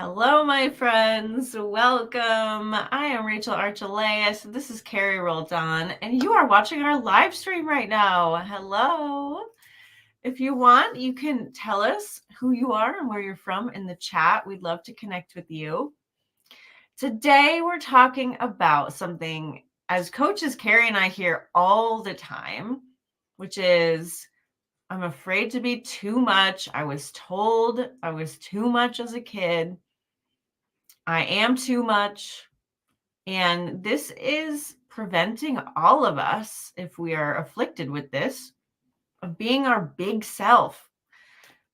Hello, my friends. Welcome. I am Rachel Archelaus. This is Carrie Roldan, and you are watching our live stream right now. Hello. If you want, you can tell us who you are and where you're from in the chat. We'd love to connect with you. Today, we're talking about something as coaches, Carrie and I hear all the time, which is, I'm afraid to be too much. I was told I was too much as a kid. I am too much. And this is preventing all of us, if we are afflicted with this, of being our big self.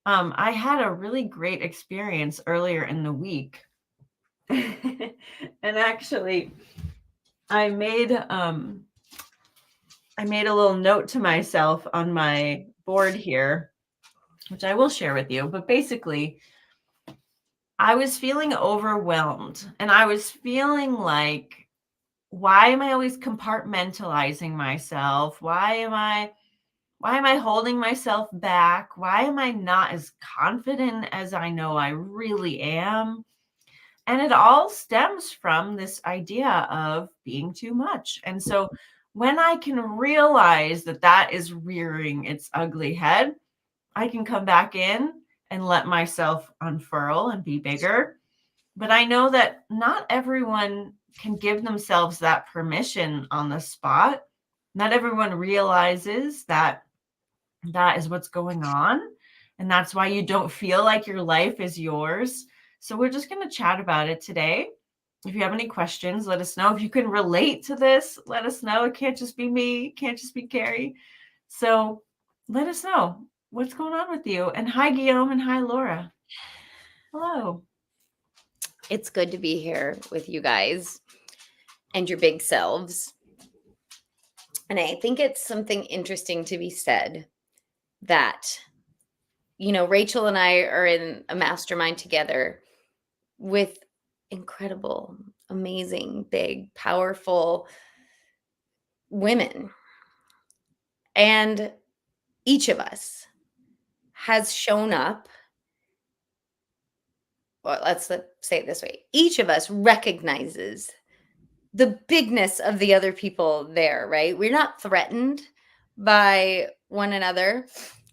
I had a really great experience earlier in the week. And actually, I made a little note to myself on my board here, which I will share with you. But basically, I was feeling overwhelmed, and I was feeling like, why am I always compartmentalizing myself? Why am I holding myself back? Why am I not as confident as I know I really am? And it all stems from this idea of being too much. And so when I can realize that that is rearing its ugly head, I can come back in and let myself unfurl and be bigger. But I know that not everyone can give themselves that permission on the spot. Not everyone realizes that that is what's going on. And that's why you don't feel like your life is yours. So we're just going to chat about it today. If you have any questions, let us know. If you can relate to this, let us know. It can't just be me. It can't just be Carrie. So let us know what's going on with you. And hi, Guillaume, and hi, Laura. Hello. It's good to be here with you guys and your big selves. And I think it's something interesting to be said that, Rachel and I are in a mastermind together with incredible, amazing, big, powerful women. And each of us has shown up. Well, let's say it this way. Each of us recognizes the bigness of the other people there, right? We're not threatened by one another.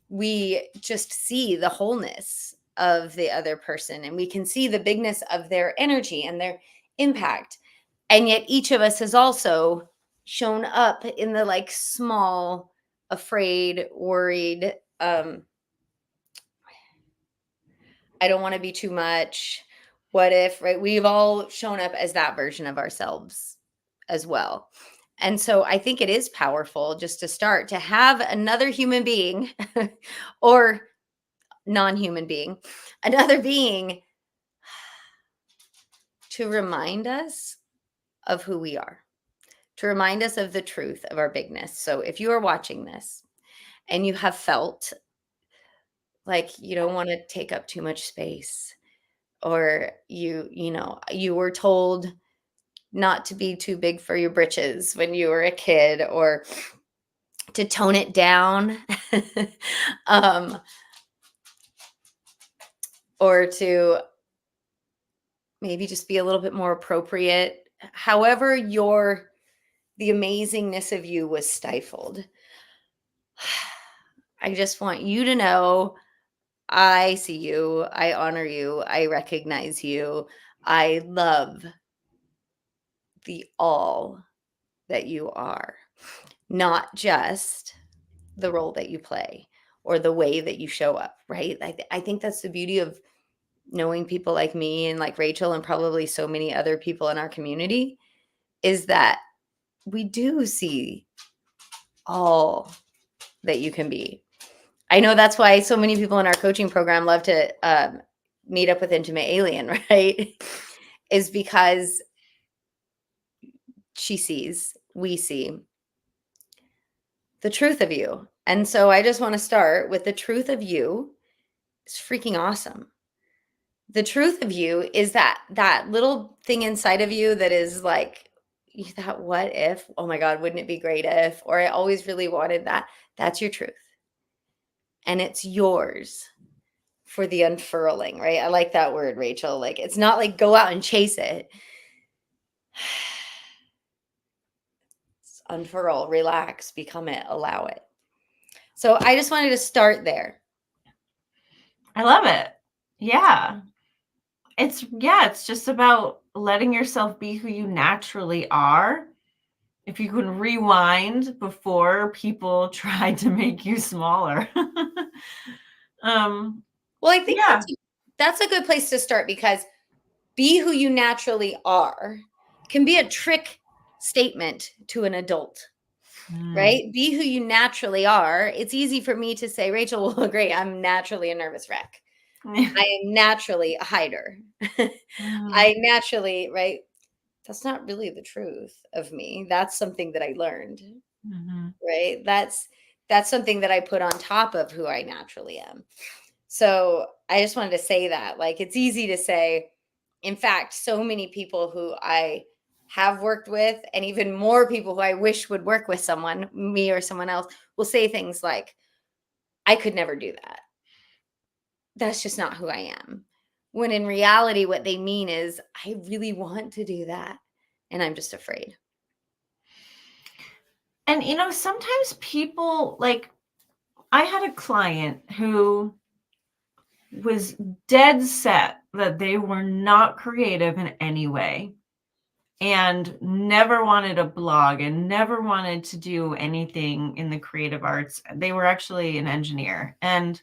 We just see the wholeness of the other person, and we can see the bigness of their energy and their impact. And yet each of us has also shown up in the small, afraid, worried, I don't want to be too much. What if, right? We've all shown up as that version of ourselves as well. And so I think it is powerful just to start to have another human being or non-human being, another being to remind us of who we are, to remind us of the truth of our bigness. So if you are watching this and you have felt like you don't want to take up too much space, or you were told not to be too big for your britches when you were a kid, or to tone it down, or to maybe just be a little bit more appropriate. However, the amazingness of you was stifled. I just want you to know I see you, I honor you, I recognize you, I love the all that you are, not just the role that you play or the way that you show up, right? I think that's the beauty of knowing people like me and like Rachel and probably so many other people in our community, is that we do see all that you can be. I know that's why so many people in our coaching program love to meet up with Intimate Alien, right? Is because we see the truth of you. And so I just want to start with the truth of you is freaking awesome. The truth of you is that little thing inside of you that is like, that what if, oh my God, wouldn't it be great if, or I always really wanted that. That's your truth. And it's yours for the unfurling, right? I like that word, Rachel. Like, it's not like go out and chase it. Unfurl, relax, become it, allow it. So I just wanted to start there. I love it. Yeah. It's just about letting yourself be who you naturally are. If you can rewind before people tried to make you smaller. Well, I think that's a good place to start, because be who you naturally are can be a trick statement to an adult, right? Be who you naturally are. It's easy for me to say, Rachel will agree, I'm naturally a nervous wreck. I am naturally a hider. I naturally, right? That's not really the truth of me. That's something that I learned, right? That's something that I put on top of who I naturally am. So I just wanted to say that, like, it's easy to say. In fact, so many people who I have worked with, and even more people who I wish would work with someone, me or someone else, will say things like, I could never do that. That's just not who I am. When in reality, what they mean is, I really want to do that, and I'm just afraid. And, sometimes people, like, I had a client who was dead set that they were not creative in any way and never wanted a blog and never wanted to do anything in the creative arts. They were actually an engineer. And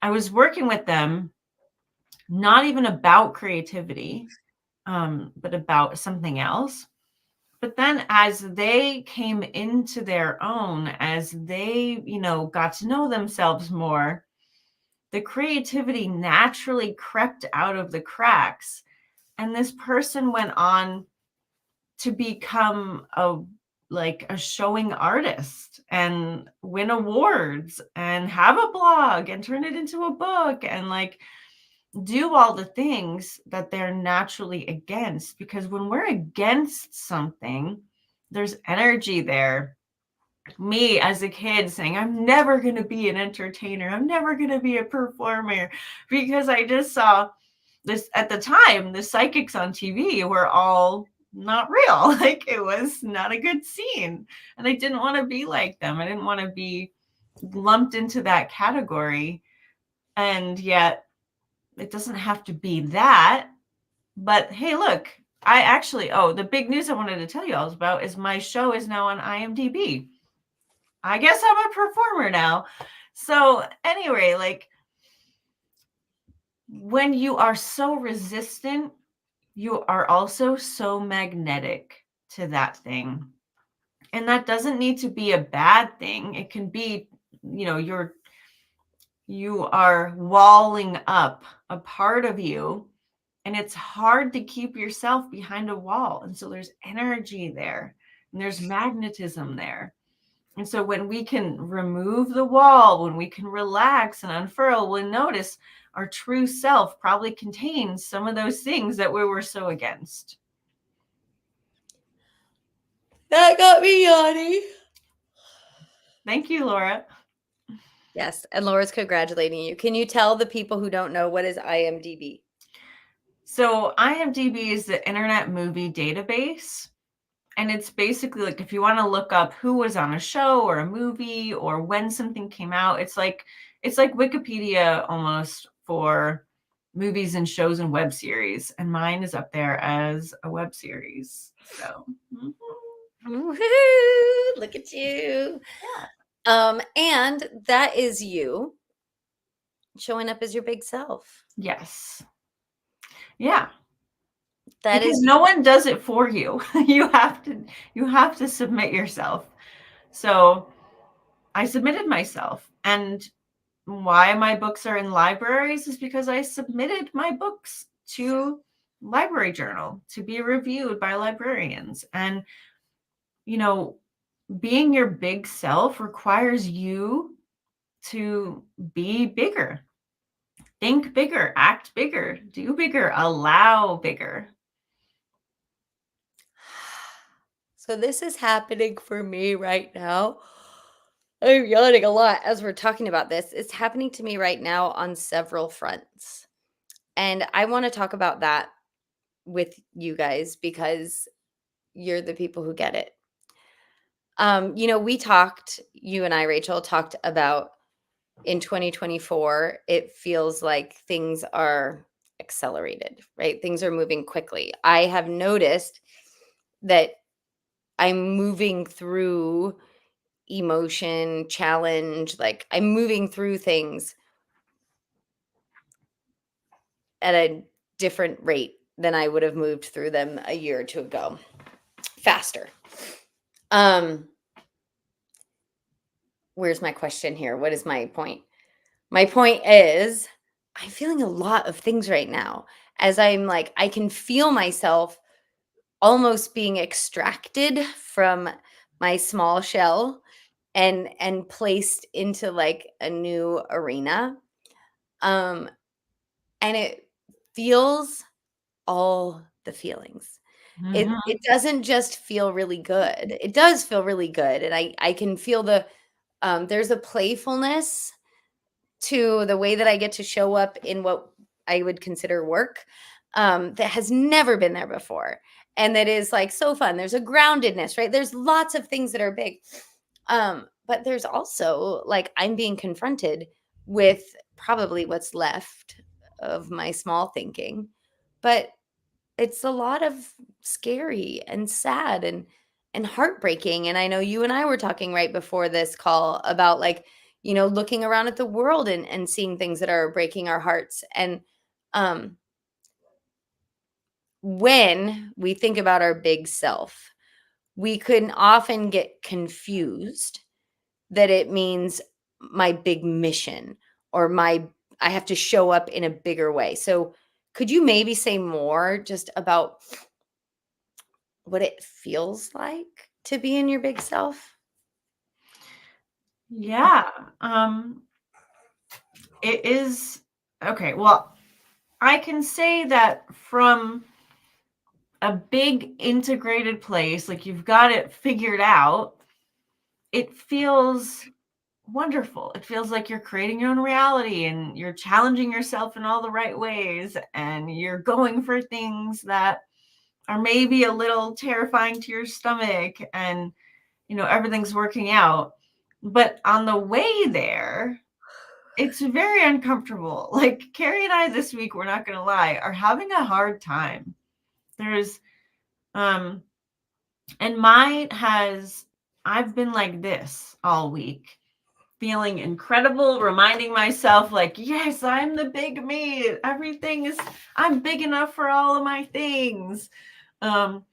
I was working with them, not even about creativity, but about something else. But then as they came into their own, as they, got to know themselves more, the creativity naturally crept out of the cracks. And this person went on to become a showing artist and win awards and have a blog and turn it into a book and do all the things that they're naturally against. Because when we're against something, there's energy there. Me as a kid saying, I'm never going to be an entertainer. I'm never going to be a performer, because I just saw this at the time, the psychics on TV were all not real. Like, it was not a good scene. And I didn't want to be like them. I didn't want to be lumped into that category. And yet it doesn't have to be that. But hey, look, the big news I wanted to tell you all about is my show is now on IMDb. I guess I'm a performer now. So anyway, when you are so resistant, you are also so magnetic to that thing. And that doesn't need to be a bad thing. It can be, you are walling up a part of you, and it's hard to keep yourself behind a wall. And so there's energy there, and there's magnetism there. And so when we can remove the wall, when we can relax and unfurl, we'll notice our true self probably contains some of those things that we were so against. That got me yawning. Thank you, Laura. Yes, and Laura's congratulating you. Can you tell the people who don't know, what is IMDb? So IMDb is the Internet Movie Database. And it's basically like, if you want to look up who was on a show or a movie or when something came out, it's like Wikipedia almost for movies and shows and web series. And mine is up there as a web series. So Woo-hoo, look at you. Yeah. And that is you showing up as your big self. Yes. Yeah. Because no one does it for you. You have to submit yourself. So I submitted myself. And why my books are in libraries is because I submitted my books to Library Journal to be reviewed by librarians. And, being your big self requires you to be bigger. Think bigger, act bigger, do bigger, allow bigger. So this is happening for me right now. I'm yawning a lot as we're talking about this. It's happening to me right now on several fronts. And I want to talk about that with you guys because you're the people who get it. You and I, Rachel, talked about in 2024, it feels like things are accelerated, right? Things are moving quickly. I have noticed that I'm moving through emotion, challenge, like I'm moving through things at a different rate than I would have moved through them a year or two ago. Faster. Where's my question here? What is my point? My point is I'm feeling a lot of things right now as I'm like, I can feel myself almost being extracted from my small shell and placed into like a new arena. And it feels all the feelings. It doesn't just feel really good. It does feel really good. And I can feel there's a playfulness to the way that I get to show up in what I would consider work that has never been there before. And that is like so fun. There's a groundedness, right? There's lots of things that are big. But there's also like I'm being confronted with probably what's left of my small thinking. But it's a lot of scary and sad and heartbreaking. And I know you and I were talking right before this call about like, looking around at the world and seeing things that are breaking our hearts. And when we think about our big self, we can often get confused that it means my big mission or I have to show up in a bigger way. So could you maybe say more just about what it feels like to be in your big self? Yeah. It is okay. Well, I can say that from a big integrated place, like you've got it figured out, it feels wonderful. It feels like you're creating your own reality and you're challenging yourself in all the right ways and you're going for things that are maybe a little terrifying to your stomach and everything's working out. But on the way there, it's very uncomfortable. Like Carrie and I this week, we're not going to lie, are having a hard time. There's and I've been like this all week, feeling incredible, reminding myself like, yes, I'm the big me. I'm big enough for all of my things. And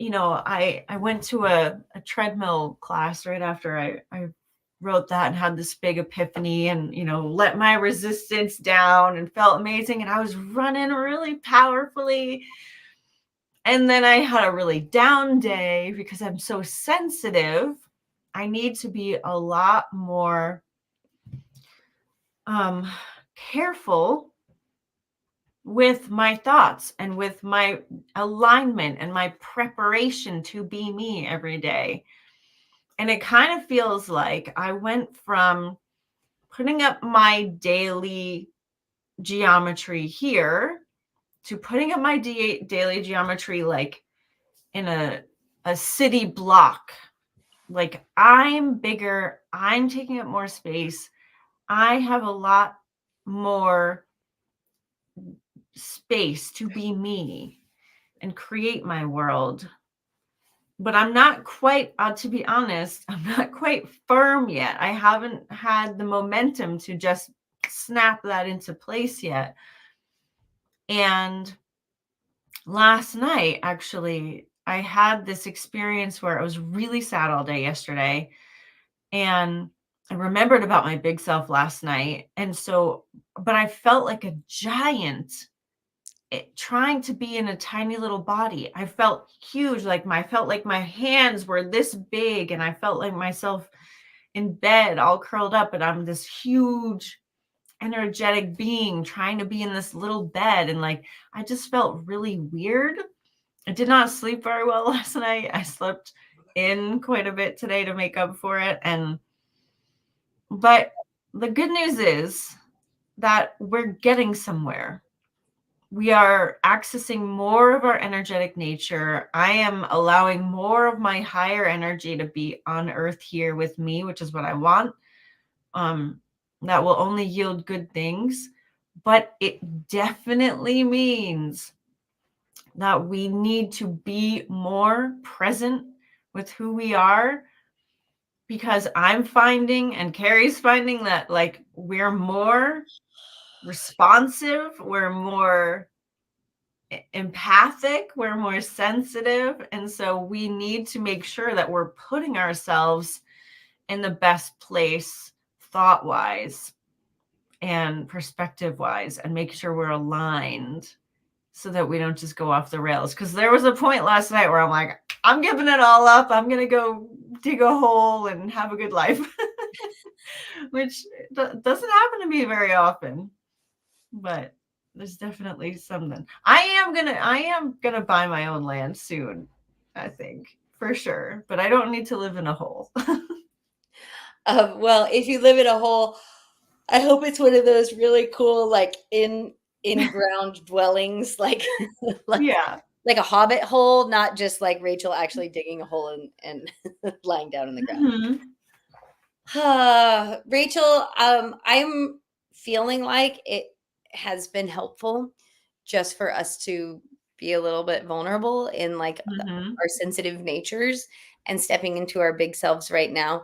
I went to a treadmill class right after I wrote that and had this big epiphany and let my resistance down and felt amazing. And I was running really powerfully. And then I had a really down day because I'm so sensitive. I need to be a lot more careful with my thoughts and with my alignment and my preparation to be me every day. And it kind of feels like I went from putting up my daily geometry here to putting up my daily geometry like in a city block. Like I'm bigger, I'm taking up more space. I have a lot more space to be me and create my world. But I'm not quite, to be honest, I'm not quite firm yet. I haven't had the momentum to just snap that into place yet. And last night, actually, I had this experience where I was really sad all day yesterday. And I remembered about my big self last night. And so, but I felt like a giant trying to be in a tiny little body. I felt huge, I felt like my hands were this big and I felt like myself in bed all curled up and I'm this huge energetic being trying to be in this little bed. And I just felt really weird. I did not sleep very well last night. I slept in quite a bit today to make up for it. And But the good news is that we're getting somewhere. We are accessing more of our energetic nature. I am allowing more of my higher energy to be on earth here with me, which is what I want. That will only yield good things. But it definitely means that we need to be more present with who we are, because I'm finding, and Carrie's finding, that like we're more responsive, we're more empathic, we're more sensitive. And so we need to make sure that we're putting ourselves in the best place thought wise and perspective wise, and make sure we're aligned so that we don't just go off the rails. Because there was a point last night where I'm like, I'm giving it all up. I'm going to go dig a hole and have a good life, which doesn't happen to me very often. But there's definitely something. I am gonna buy my own land soon, I think, for sure. But I don't need to live in a hole. Well, if you live in a hole, I hope it's one of those really cool, like in-ground dwellings, like Yeah. like a hobbit hole, not just like Rachel actually digging a hole and lying down in the ground. Rachel, I'm feeling like it has been helpful just for us to be a little bit vulnerable in like our sensitive natures and stepping into our big selves right now,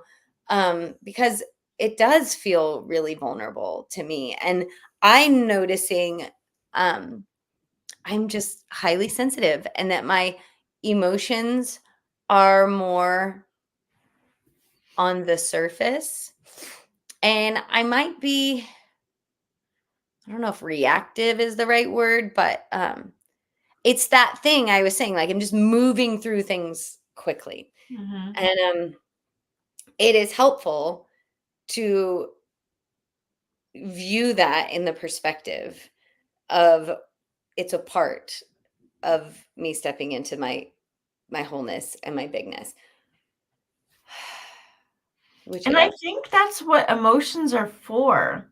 because it does feel really vulnerable to me. And I'm noticing I'm just highly sensitive, and that my emotions are more on the surface. And I might be, I don't know if reactive is the right word, but it's that thing I was saying, like I'm just moving through things quickly. And it is helpful to view that in the perspective of it's a part of me stepping into my wholeness and my bigness. And I think that's what emotions are for.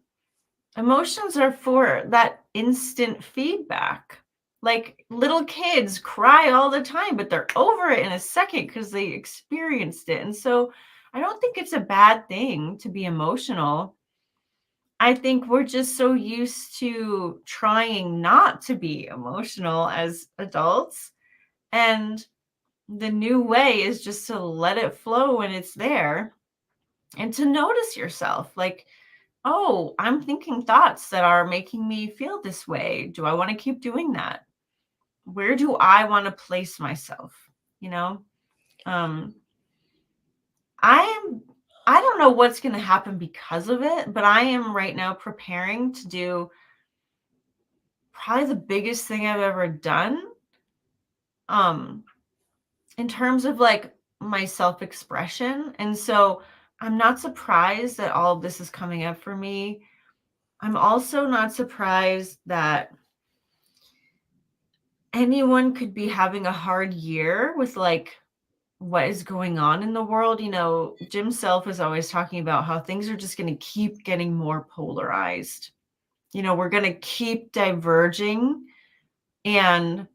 Emotions are for that instant feedback. Like little kids cry all the time, but they're over it in a second because they experienced it. And so I don't think it's a bad thing to be emotional. I think we're just so used to trying not to be emotional as adults. And the new way is just to let it flow when it's there, and to notice yourself. Like, oh, I'm thinking thoughts that are making me feel this way. Do I want to keep doing that? Where do I want to place myself? You know, um, I don't know what's going to happen because of it, but I am right now preparing to do probably the biggest thing I've ever done, in terms of like my self-expression. And so I'm not surprised that all of this is coming up for me. I'm also not surprised that anyone could be having a hard year with like what is going on in the world. You know, Jim Self is always talking about how things are just going to keep getting more polarized. You know, we're going to keep diverging. And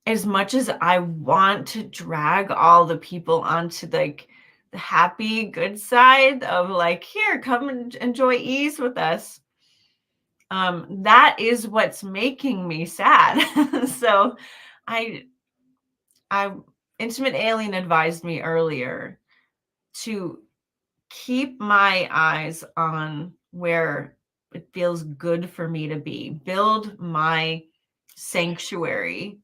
as much as I want to drag all the people onto like the happy, good side of like, here, come and enjoy ease with us, that is what's making me sad. So I Intimate Alien advised me earlier to keep my eyes on where it feels good for me to be, build my sanctuary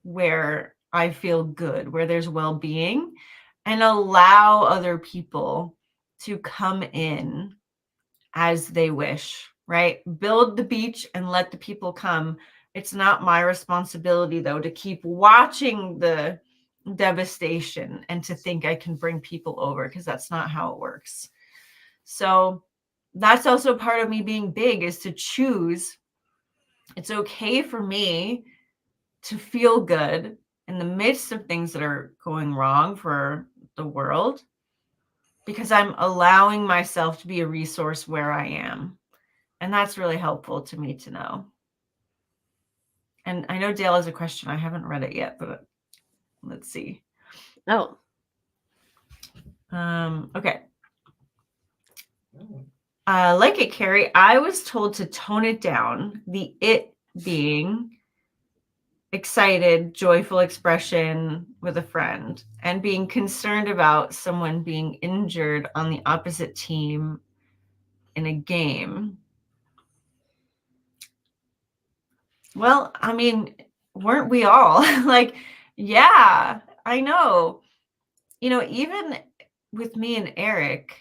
where I feel good, where there's well-being, and allow other people to come in as they wish, right? Build the beach and let the people come. It's not my responsibility, though, to keep watching the devastation and to think I can bring people over, because that's not how it works. So that's also part of me being big, is to choose. It's okay for me to feel good in the midst of things that are going wrong for the world. because I'm allowing myself to be a resource where I am. And that's really helpful to me to know. And I know Dale has a question. I haven't read it yet, but let's see. Oh. Okay. Like it, Carrie, I was told to tone it down. The it being excited, joyful expression with a friend, and being concerned about someone being injured on the opposite team in a game. Well, I mean, weren't we all? Like, yeah, I know. You know, even with me and Eric,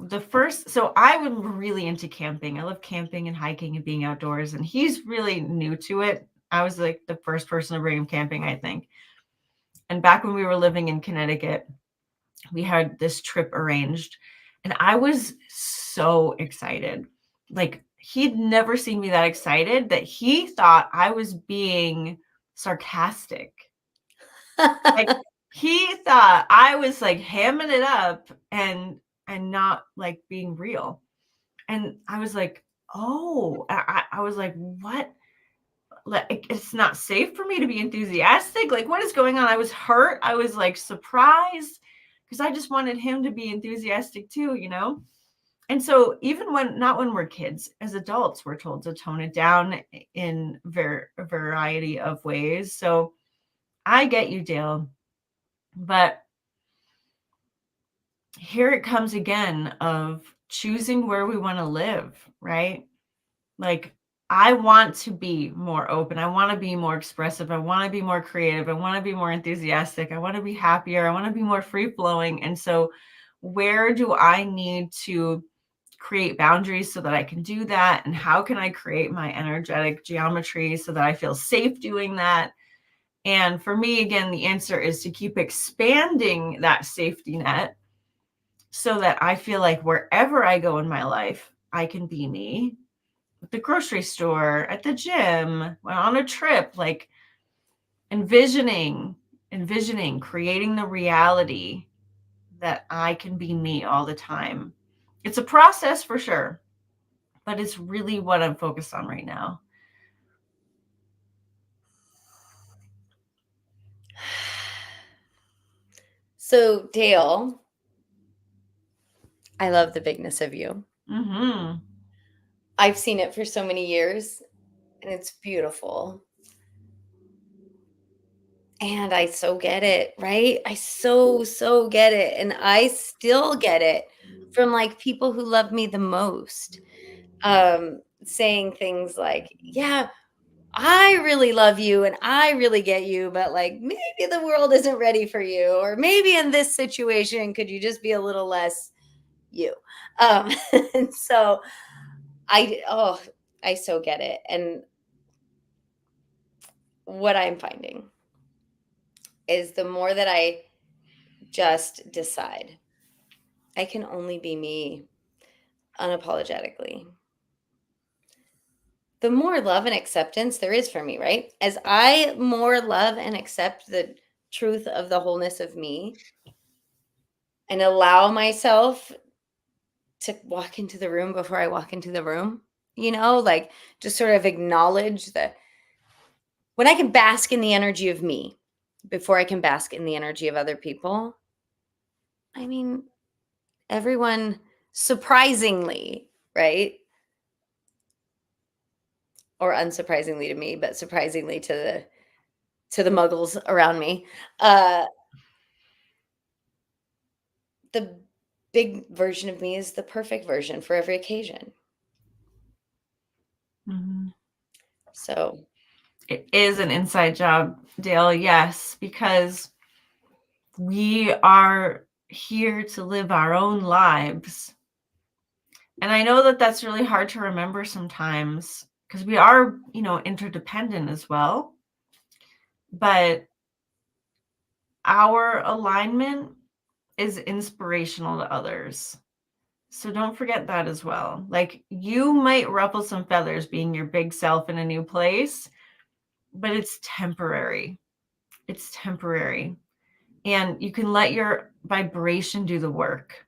so I was really into camping. I love camping and hiking and being outdoors, and he's really new to it. I was like the first person to bring him camping, I think. And back when we were living in Connecticut, we had this trip arranged, and I was so excited. Like, he'd never seen me that excited that he thought I was being sarcastic. Like, he thought I was like hamming it up and not like being real. And I was like, oh, I was like, what? Like, it's not safe for me to be enthusiastic. Like, what is going on? I was hurt. I was like surprised because I just wanted him to be enthusiastic too, you know? And so even not when we're kids, as adults, we're told to tone it down in a variety of ways. So I get you, Dale. But here it comes again of choosing where we want to live, right? Like, I want to be more open. I want to be more expressive. I want to be more creative. I want to be more enthusiastic. I want to be happier. I want to be more free flowing. And so where do I need to create boundaries so that I can do that? And how can I create my energetic geometry so that I feel safe doing that? And for me, again, the answer is to keep expanding that safety net so that I feel like wherever I go in my life, I can be me. At the grocery store, at the gym, on a trip, like envisioning, creating the reality that I can be me all the time. It's a process for sure, but it's really what I'm focused on right now. So, Dale, I love the bigness of you. Mm-hmm. I've seen it for so many years, and it's beautiful. And I so get it, right? I so get it. And I still get it from like people who love me the most. Saying things like, yeah, I really love you and I really get you, but like maybe the world isn't ready for you, or maybe in this situation, could you just be a little less you? And so I so get it. And what I'm finding is the more that I just decide I can only be me unapologetically, the more love and acceptance there is for me, right? As I more love and accept the truth of the wholeness of me and allow myself to walk into the room before I walk into the room, like just sort of acknowledge that when I can bask in the energy of me before I can bask in the energy of other people, I mean, everyone surprisingly, right? Or unsurprisingly to me, but surprisingly to the muggles around me. The big version of me is the perfect version for every occasion. Mm-hmm. So It is an inside job, Dale. Yes, because we are here to live our own lives. And I know that that's really hard to remember sometimes because we are, interdependent as well. But our alignment is inspirational to others. So don't forget that as well. Like, you might ruffle some feathers being your big self in a new place, but it's temporary. It's temporary. And you can let your vibration do the work.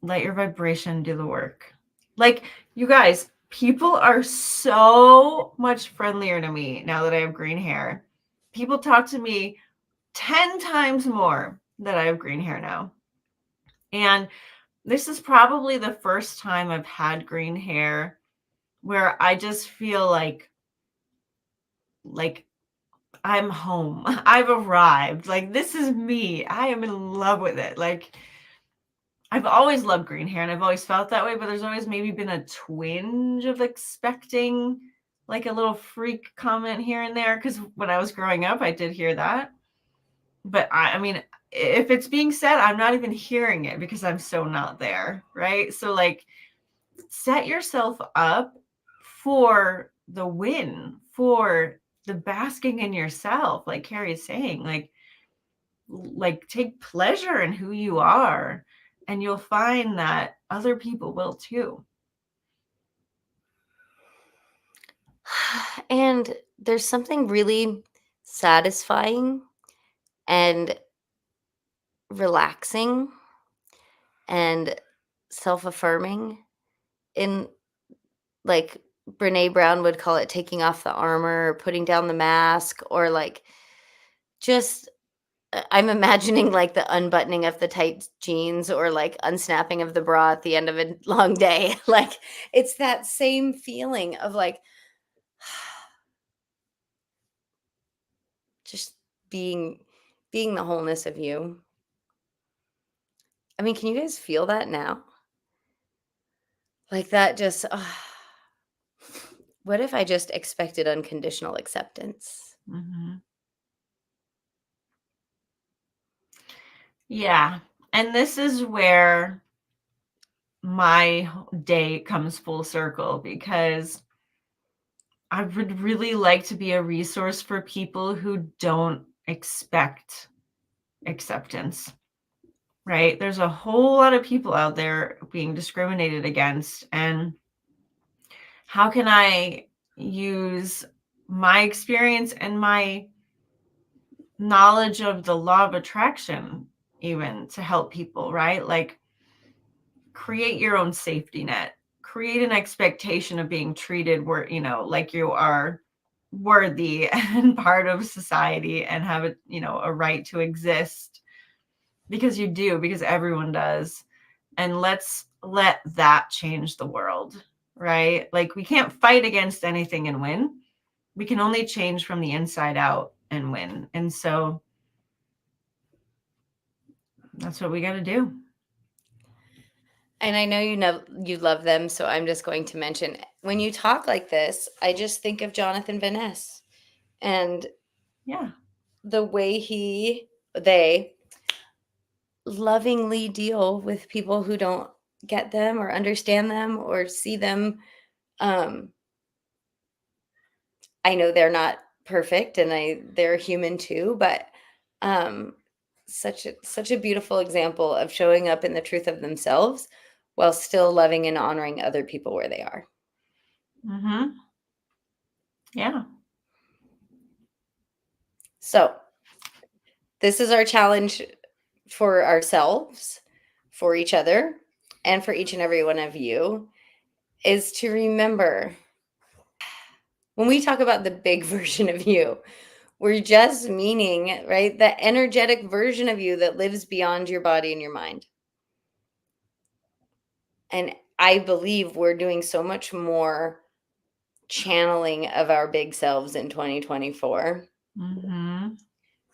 let your vibration do the work. Like, you guys, people are so much friendlier to me now that I have green hair. People talk to me 10 times more that I have green hair now. And this is probably the first time I've had green hair where I just feel like I'm home. I've arrived. Like, this is me. I am in love with it. Like, I've always loved green hair and I've always felt that way, but there's always maybe been a twinge of expecting like a little freak comment here and there. Because when I was growing up, I did hear that. But I mean, if it's being said, I'm not even hearing it because I'm so not there. Right. So, like, set yourself up for the win, for the basking in yourself, like Carrie's saying, like take pleasure in who you are, and you'll find that other people will too. And there's something really satisfying and relaxing and self-affirming in, like, Brene Brown would call it taking off the armor, or putting down the mask, or like just I'm imagining like the unbuttoning of the tight jeans, or like unsnapping of the bra at the end of a long day. Like, it's that same feeling of like just being the wholeness of you. I mean, can you guys feel that now? Like that just what if I just expected unconditional acceptance? Mm-hmm. Yeah. And this is where my day comes full circle, because I would really like to be a resource for people who don't expect acceptance, right? There's a whole lot of people out there being discriminated against. And how can I use my experience and my knowledge of the law of attraction even to help people, right? Like, create your own safety net, create an expectation of being treated where, like you are worthy and part of society and have a right to exist, because you do, because everyone does. And let's let that change the world, right? Like, we can't fight against anything and win. We can only change from the inside out and win. And so that's what we got to do. And I know you love them, so I'm just going to mention, when you talk like this, I just think of Jonathan Van Ness and Yeah. the way they lovingly deal with people who don't get them or understand them or see them. I know they're not perfect, and they're human too, but such a beautiful example of showing up in the truth of themselves while still loving and honoring other people where they are. Mm-hmm. Yeah. So this is our challenge for ourselves, for each other, and for each and every one of you, is to remember, when we talk about the big version of you, we're just meaning, right, the energetic version of you that lives beyond your body and your mind. And I believe we're doing so much more channeling of our big selves in 2024, Mm-hmm.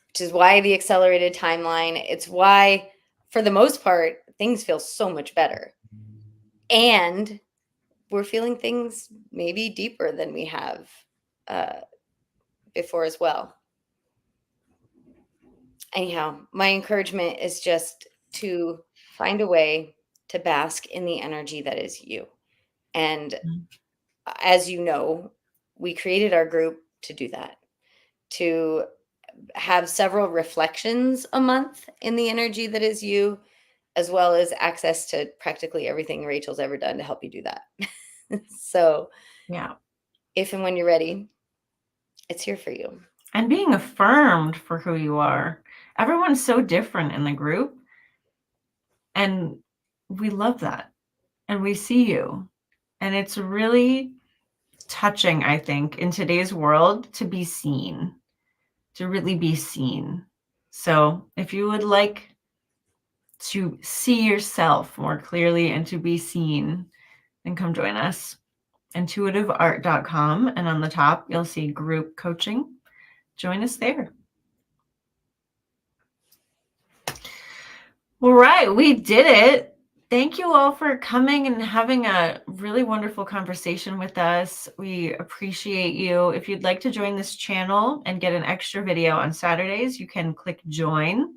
which is why the accelerated timeline, it's why, for the most part, things feel so much better. And we're feeling things maybe deeper than we have before as well. Anyhow, my encouragement is just to find a way to bask in the energy that is you. And as you know, we created our group to do that, to have several reflections a month in the energy that is you, as well as access to practically everything Rachel's ever done to help you do that. So Yeah. if and when you're ready, it's here for you. And being affirmed for who you are. Everyone's so different in the group. And we love that. And we see you. And it's really touching, I think, in today's world to be seen, to really be seen. So if you would like to see yourself more clearly and to be seen, then come join us. intuitiveart.com, and on the top you'll see group coaching. Join us there. All right, we did it. Thank you all for coming and having a really wonderful conversation with us. We appreciate you. If you'd like to join this channel and get an extra video on Saturdays, you can click join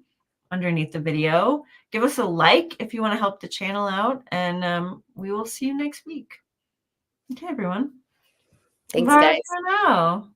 underneath the video. Give us a like if you want to help the channel out, and we will see you next week. Okay, everyone. Thanks, Bye guys. for now.